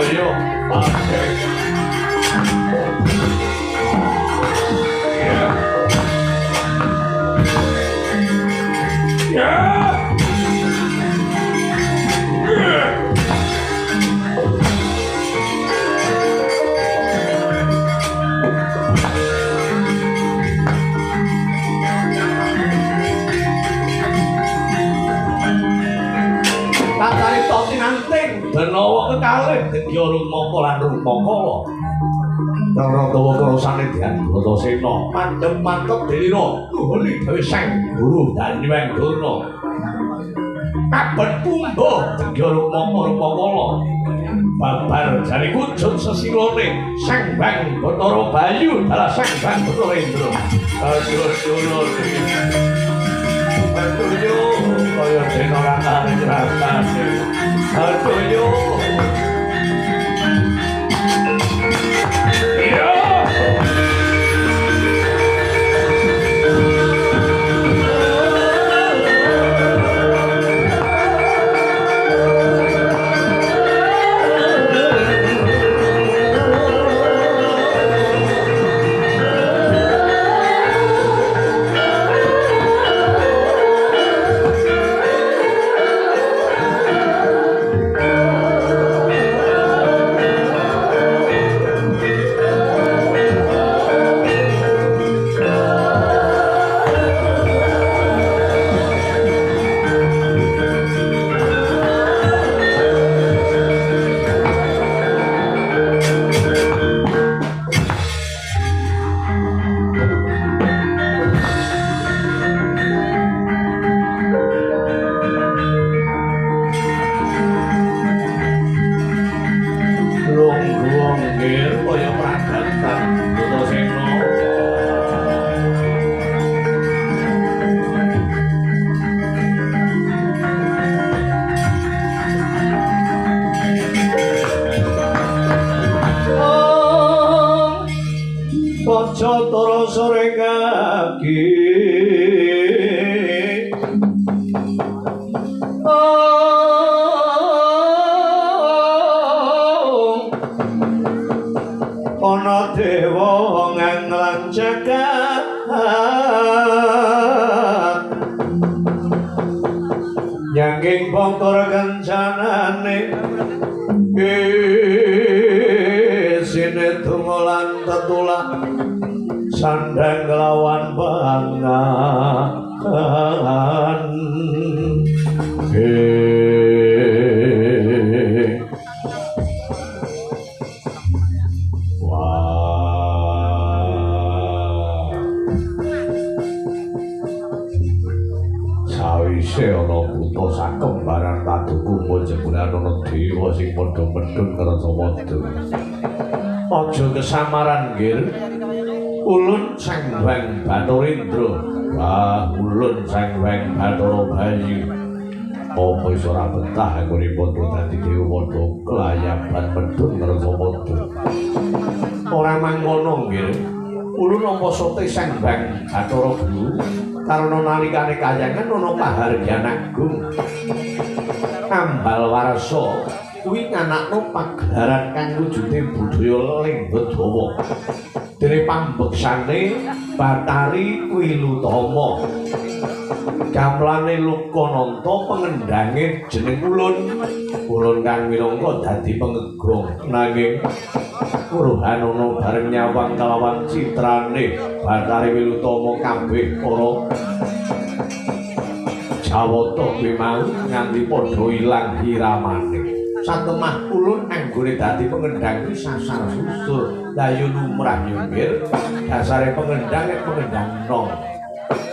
Hartoyo Pasek. Tatari tosi nanting Danawa kekalih Dedya Rumaka lan Rumakala Rara dawa krasane Diandratasena mandheng mantep Delina nuhuli dewe Sang Guru Danyuweng Durna kabeh tumbuh Dedya Rumakala babar jane wujud sesilone Sang Hyang Bathara Bayu dalah Sang Hyang Bathara Indra Hartoyo kaya dene rasane rasane Hartoyo Jatara sore kaki ana dewa nganglan jagat nyangking bangkara kencanane sine tumulan tetulah sandang kelawan bangan sawise ana buta sakembaran paduka jebule ana dewa sing padha medhun ngrasa wadon aja kesamaran nggih ulun Sang Hyang Bathara Indra ulun Sang Hyang Bathara Bayu apa iso ora betah nguripun dadi dewa kelayaban medhun ngrasa wadon ora mangkono nggih ulun nampa sote Sang Hyang Bathara Guru karena nalikane kayangan ana pahargyan agung ambal warsa kuwi nganakno pagelaran kang wujude budaya lenggot dawa dene pambeksane Bathari Wilutama gamlane Lokananta pengendange jeneng ulun kang minangka dadi pengegong nanging Kuruhan ana bareng nyawang kelawan citrane Bathari Wilutama kabeh para Jawata kuwi mau nganti padha ilang hiramane satemah ulun anggone dadi pengendang kuwi sasar susur dayu lumrah nyuwir dasare pengendang nek pengendang nom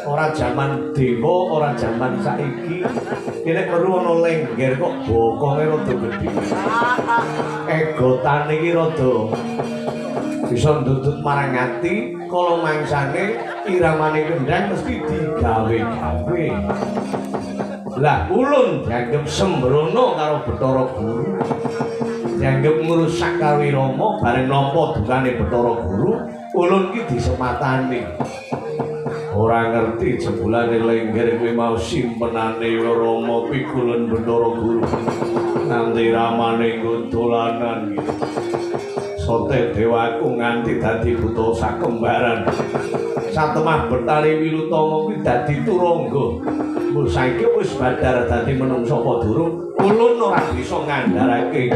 ora jaman dewa ora jaman saiki kene perlu ana lengger kok bokonge rada gedhe egotane iki rada bisa ndudut marang ati kala mangsane iramane kendang mesti digawe-gawe lah ulun dianggep sembrono karo Bathara Guru dianggep ngrusak karo Irama bareng nampa dukane Bathara Guru ulun ki disematani ora ngerti jebulane lengger kuwi mau simpenane Rama Pikulen Bathara Guru nganti ramane nggo dolanan sote dewaku nganti dadi buta sakembaran satemah Betari Wilutama kuwi dadi turangga mul saiki wis badar dadi menungsa apa durung ulun ora bisa ngandharake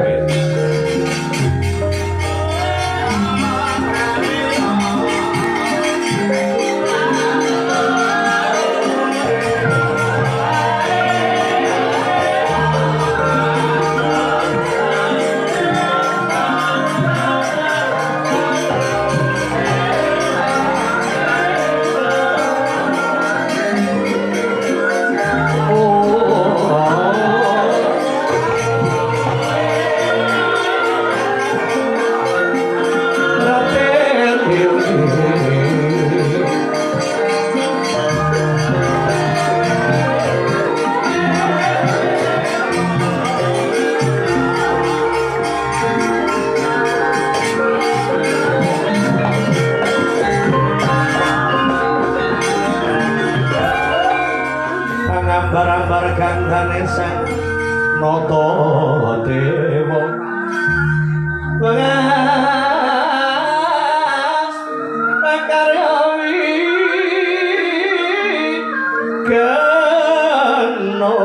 barang-barang gandane sang nata dewa wengas pakaryawi kena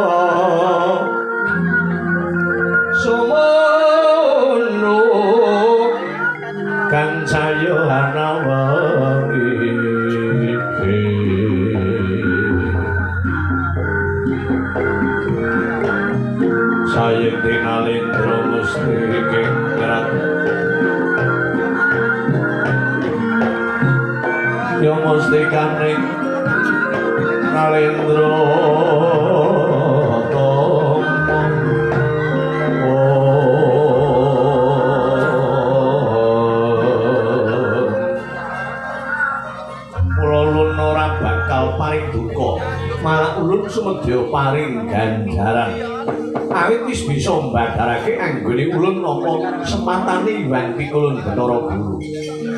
sumono kang saya anawangi sayang tinalindra musti kengrat ya musti kaning nalindra ulun ora bakal paring duka malah ulun sumedya paring ganjaran awit wis bisa mbadharake anggone ulun napa sematane Hyang Pikulen Bathara Guru